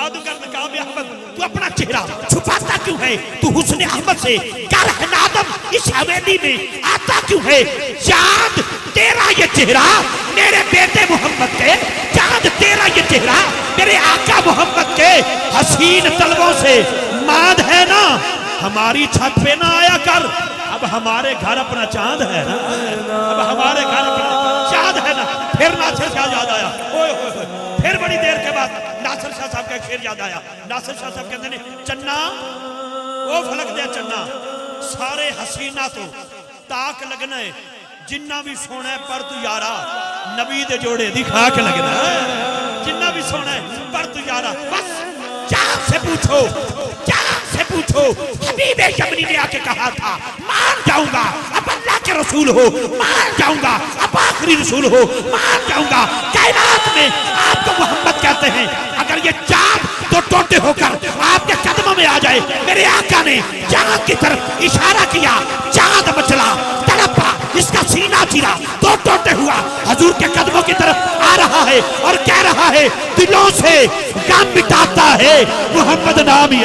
जादूगर ने कहा, अहमद तू अपना चेहरा छुपाता क्यों है? तू हुस्न अहमद से कर है नादम, इस हवेली में आता क्यों है? चांद तेरा ये चेहरा मेरे बेटे मोहम्मद के, चांद तेरा ये चेहरा मेरे आका मोहम्मद के हसीन तलवों से मांद है ना, हमारी छत पे ना आया कर। अब हमारे घर अपना चांद है ना, अब हमारे घर अपना चांद है ना। फिर नासिर शाह याद आया, ओए होए होए। फिर बड़ी देर के बाद नासिर शाह साहब का एक शेर याद आया। नासिर शाह साहब कहते हैं, चन्ना ओ फलक दे चन्ना, सारे हसीना तो ताक लगना है, जिन्ना भी सोना है पर तू यारा नबी दे जोड़े दी खाक लगना है। जिन्ना भी सोना है पर तू यारा, बस चांद से पूछो, चांद से पूछो। हबीब यमनी ने आके कहा था, मान जाऊंगा अब अल्लाह के रसूल हो, मान जाऊंगा अब आखिरी रसूल हो, मान जाऊंगा। कायनात में आपको मोहम्मद कहते हैं। अगर ये चांद दो टोटे होकर आपके कदमों में आ जाए, मेरे आका ने चांद की तरफ इशारा किया, चांद मचला, तड़पा, इसका सीना चिरा, दो टोटे हुआ, हजूर के कदमों की तरफ आ रहा है और कह रहा है, दिलों से गम मिटाता है मोहम्मद नाम ही।